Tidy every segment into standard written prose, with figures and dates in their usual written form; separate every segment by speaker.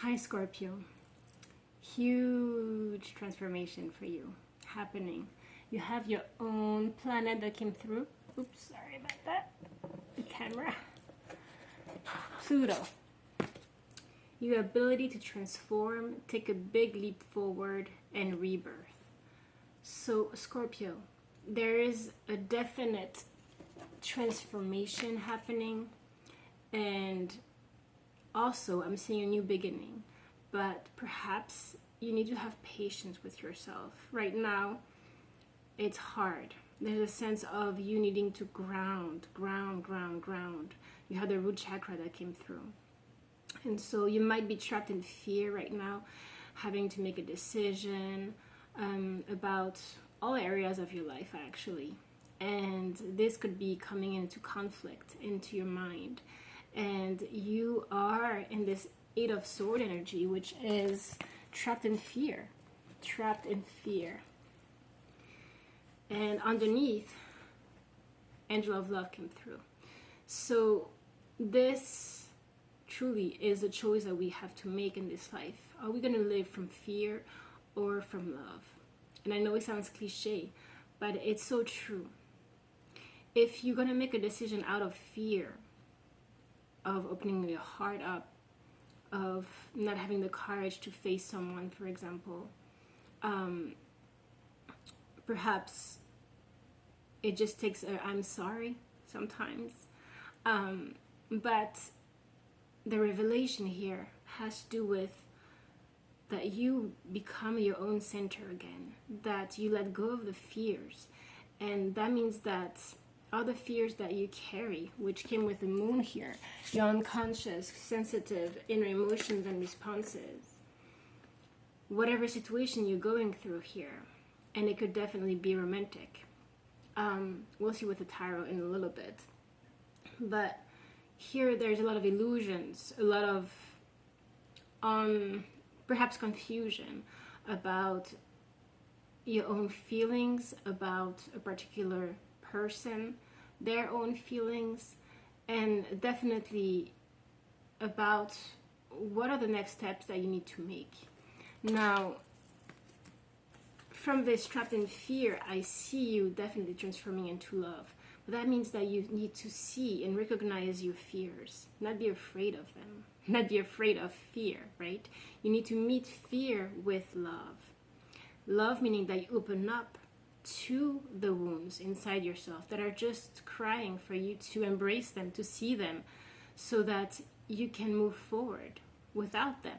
Speaker 1: Hi Scorpio, huge transformation for you happening. You have your own planet that came through. Oops, sorry about that. The camera. Pluto. Your ability to transform, take a big leap forward, and rebirth. So Scorpio, there is a definite transformation happening, and also I'm seeing a new beginning, but perhaps you need to have patience with yourself. Right now it's hard. There's a sense of you needing to ground. You have the root chakra that came through, and so you might be trapped in fear right now, having to make a decision about all areas of your life actually, and this could be coming into conflict into your mind. And you are in this Eight of Sword energy, which is trapped in fear. And underneath, Angel of Love came through. So this truly is a choice that we have to make in this life. Are we going to live from fear or from love? And I know it sounds cliche, but it's so true. If you're going to make a decision out of fear, of opening your heart up, of not having the courage to face someone, for example, perhaps it just takes a I'm sorry sometimes, but the revelation here has to do with that you become your own center again, that you let go of the fears, and that means that all the fears that you carry, which came with the moon here, your unconscious, sensitive, inner emotions and responses, whatever situation you're going through here, and it could definitely be romantic. We'll see with the tarot in a little bit. But here there's a lot of illusions, a lot of perhaps confusion about your own feelings, about a particular person, their own feelings, and definitely about what are the next steps that you need to make. Now, from this trapped in fear, I see you definitely transforming into love. But that means that you need to see and recognize your fears, not be afraid of them, not be afraid of fear, right? You need to meet fear with love. Love meaning that you open up to the wounds inside yourself that are just crying for you to embrace them, to see them, so that you can move forward without them.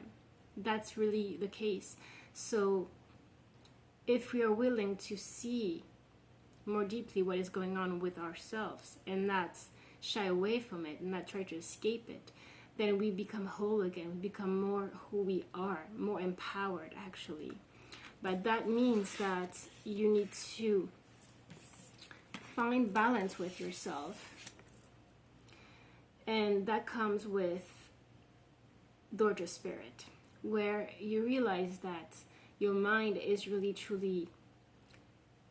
Speaker 1: That's really the case. So if we are willing to see more deeply what is going on with ourselves and not shy away from it and not try to escape it, then we become whole again. We become more who we are, more empowered actually. But that means that you need to find balance with yourself. And that comes with Dorja Spirit, where you realize that your mind is really truly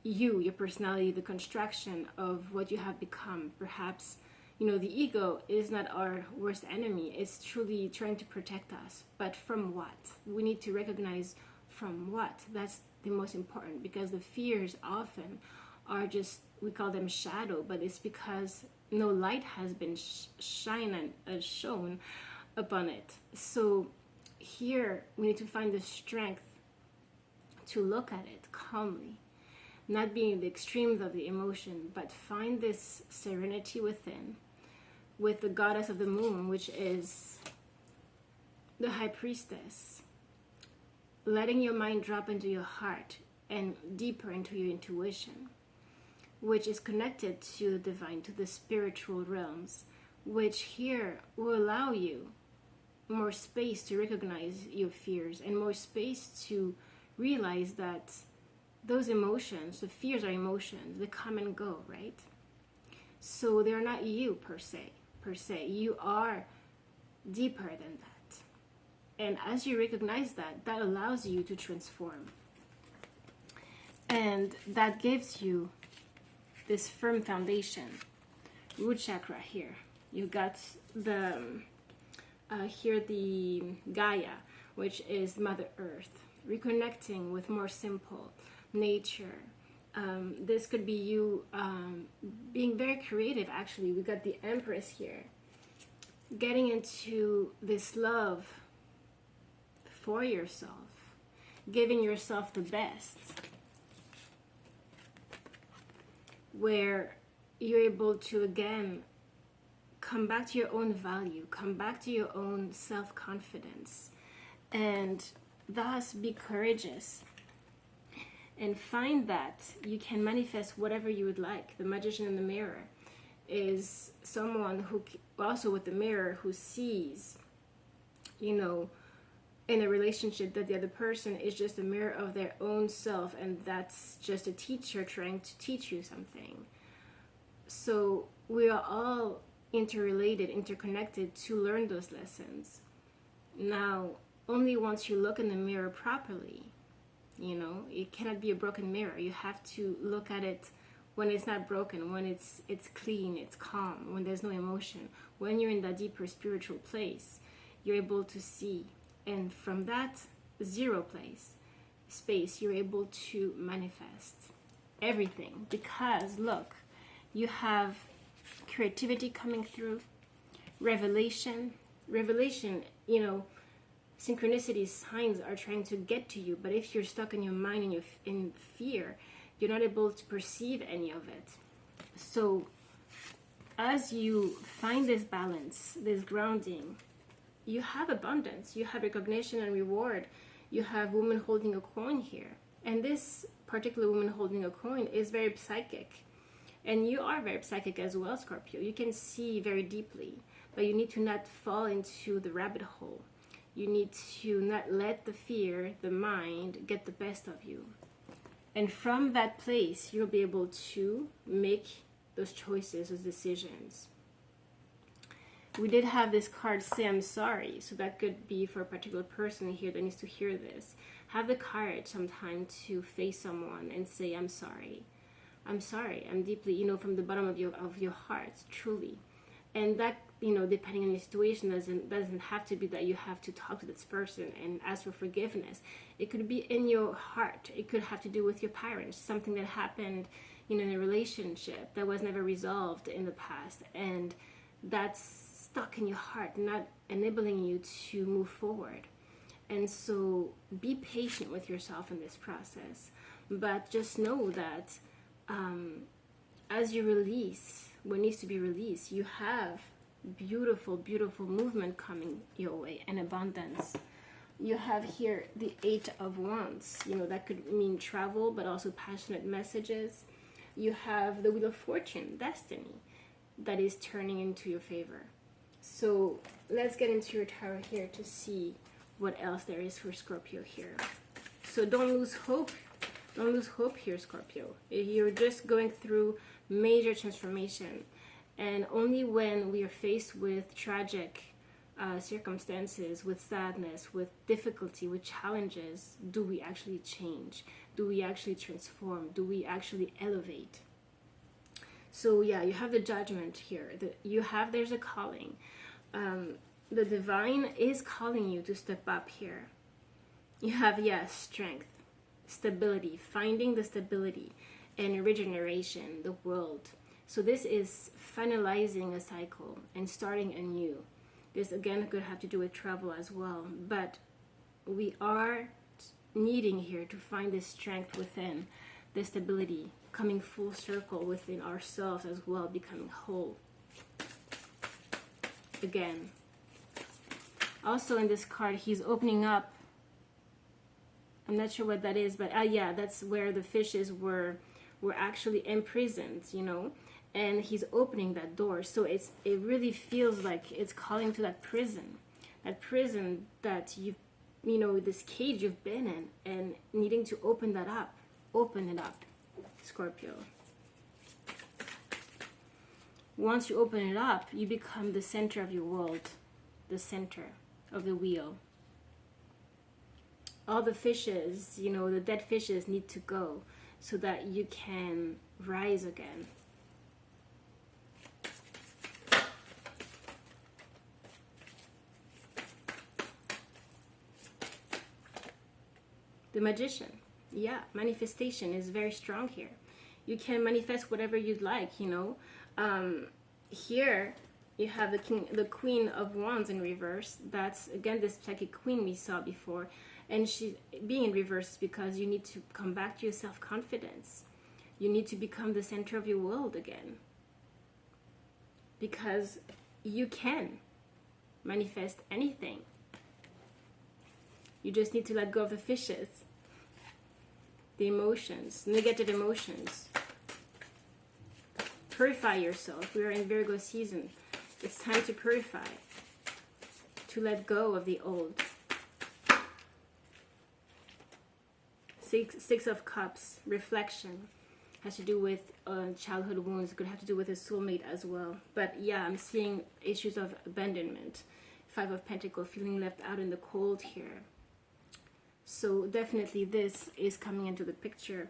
Speaker 1: you, your personality, the construction of what you have become. Perhaps, the ego is not our worst enemy. It's truly trying to protect us. But from what? We need to recognize from what. That's the most important, because the fears often are just, we call them shadow, but it's because no light has been shown upon it. So here we need to find the strength to look at it calmly, not being in the extremes of the emotion, but find this serenity within, with the goddess of the moon, which is the high priestess, letting your mind drop into your heart and deeper into your intuition, which is connected to the divine, to the spiritual realms, which here will allow you more space to recognize your fears and more space to realize that those emotions, the fears are emotions, they come and go, right? So they're not you per se. You are deeper than that. And as you recognize that, that allows you to transform. And that gives you this firm foundation. Root chakra here. You got the here the Gaia, which is Mother Earth, reconnecting with more simple nature. This could be you being very creative. Actually, we got the Empress here, getting into this love for yourself, giving yourself the best, where you're able to again come back to your own value, come back to your own self-confidence, and thus be courageous and find that you can manifest whatever you would like. The Magician in the Mirror is someone who, also with the mirror, who sees, you know, in a relationship that the other person is just a mirror of their own self, and that's just a teacher trying to teach you something. So we are all interrelated, interconnected to learn those lessons. Now, only once you look in the mirror properly, you know, it cannot be a broken mirror. You have to look at it when it's not broken, when it's clean, it's calm, when there's no emotion. When you're in that deeper spiritual place, you're able to see. And from that zero space, you're able to manifest everything. Because, look, you have creativity coming through, revelation, you know, synchronicities, signs are trying to get to you, but if you're stuck in your mind and you're in fear, you're not able to perceive any of it. So as you find this balance, this grounding, you have abundance, you have recognition and reward. You have woman holding a coin here, and this particular woman holding a coin is very psychic, and you are very psychic as well, Scorpio. You can see very deeply, but you need to not fall into the rabbit hole. You need to not let the fear, the mind, get the best of you. And from that place, you'll be able to make those choices, those decisions. We did have this card say, I'm sorry. So that could be for a particular person here that needs to hear this. Have the courage sometime to face someone and say, I'm sorry. I'm sorry. I'm deeply, you know, from the bottom of your heart, truly. And that, you know, depending on the situation, doesn't have to be that you have to talk to this person and ask for forgiveness. It could be in your heart. It could have to do with your parents, something that happened, you know, in a relationship that was never resolved in the past, and that's stuck in your heart, not enabling you to move forward. And so be patient with yourself in this process, but just know that as you release what needs to be released, you have beautiful, beautiful movement coming your way and abundance. You have here the 8 of Wands. You know, that could mean travel, but also passionate messages. You have the Wheel of Fortune, destiny, that is turning into your favor. So let's get into your tarot here to see what else there is for Scorpio here. So don't lose hope. Don't lose hope here, Scorpio. You're just going through major transformation. And only when we are faced with tragic circumstances, with sadness, with difficulty, with challenges, do we actually change? Do we actually transform? Do we actually elevate? So yeah, you have the Judgment here. There's a calling. The divine is calling you to step up here. You have, strength, stability, finding the stability, and regeneration, the world. So this is finalizing a cycle and starting anew. This again could have to do with travel as well, but we are needing here to find this strength within, the stability, coming full circle within ourselves as well, becoming whole. Again. Also in this card, he's opening up. I'm not sure what that is, but that's where the fishes were actually imprisoned, you know, and he's opening that door. So it really feels like it's calling to that prison that you know, this cage you've been in, and needing to open it up, Scorpio. Once you open it up, you become the center of your world, the center of the wheel. All the fishes, you know, the dead fishes need to go so that you can rise again. The Magician. Yeah, manifestation is very strong here. You can manifest whatever you'd like, you know. Here you have the Queen of Wands in reverse. That's again this psychic queen we saw before, and she being in reverse because you need to come back to your self-confidence. You need to become the center of your world again, because you can manifest anything. You just need to let go of the fishes, the emotions, negative emotions. Purify yourself. We are in Virgo season. It's time to purify, to let go of the old. Six of Cups, reflection, has to do with childhood wounds. It could have to do with a soulmate as well. But yeah, I'm seeing issues of abandonment. Five of Pentacles, feeling left out in the cold here. So definitely this is coming into the picture.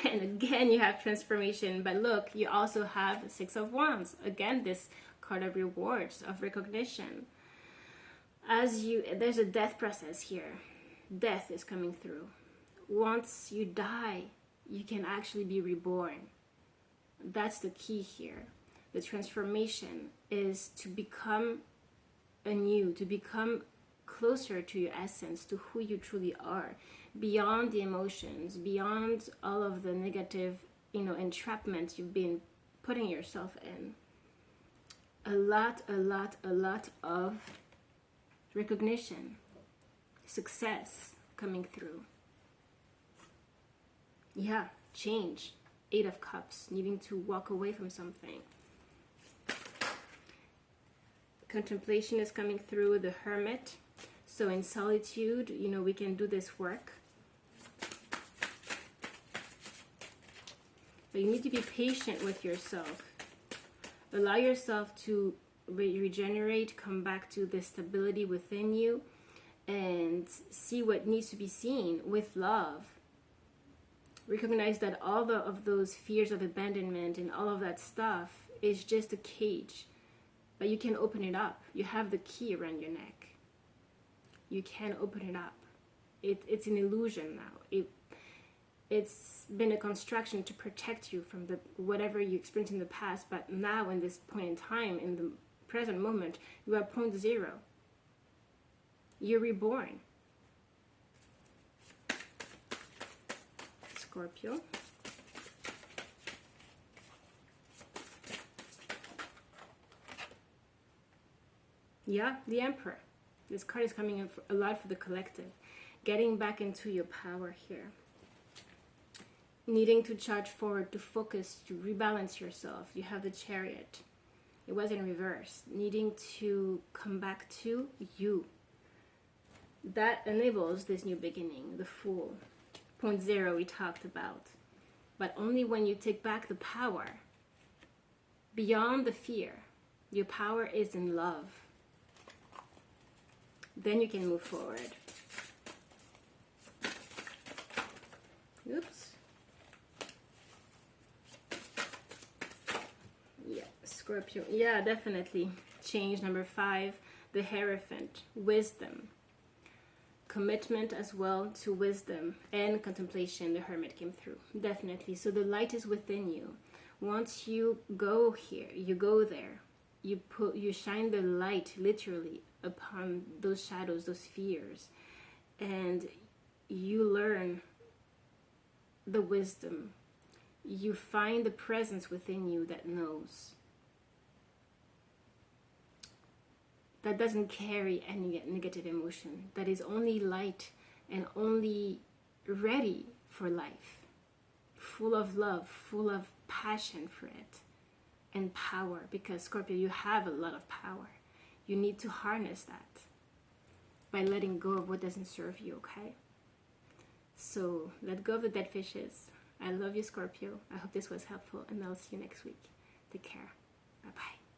Speaker 1: And again, you have transformation. But look, you also have Six of Wands. Again, this card of rewards, of recognition. There's a death process here. Death is coming through. Once you die, you can actually be reborn. That's the key here. The transformation is to become anew, to become closer to your essence, to who you truly are, beyond the emotions, beyond all of the negative, entrapments you've been putting yourself in. A lot of recognition, success coming through. Yeah, change. Eight of Cups, needing to walk away from something. Contemplation is coming through. The Hermit. So in solitude, we can do this work. But you need to be patient with yourself. Allow yourself to regenerate, come back to the stability within you, and see what needs to be seen with love. Recognize that all of those fears of abandonment and all of that stuff is just a cage. But you can open it up. You have the key around your neck. You can open it up. It's an illusion now. It's been a construction to protect you from whatever you experienced in the past. But now, in this point in time, in the present moment, you are point zero. You're reborn. Scorpio. Yeah, the Emperor. This card is coming in a lot for the collective. Getting back into your power here. Needing to charge forward, to focus, to rebalance yourself. You have the Chariot. It was in reverse. Needing to come back to you. That enables this new beginning, the Fool. Point zero we talked about. But only when you take back the power. Beyond the fear. Your power is in love. Then you can move forward. Oops. Yeah, Scorpio. Yeah, definitely. Change. Number 5, the Hierophant. Wisdom. Commitment as well to wisdom and contemplation. The Hermit came through. Definitely. So the light is within you. Once you go here, you go there. You shine the light literally upon those shadows, those fears, and you learn the wisdom. You find the presence within you that knows, that doesn't carry any negative emotion, that is only light and only ready for life, full of love, full of passion for it, and power. Because Scorpio, you have a lot of power. You need to harness that by letting go of what doesn't serve you, okay? So let go of the dead fishes. I love you, Scorpio. I hope this was helpful, and I'll see you next week. Take care. Bye-bye.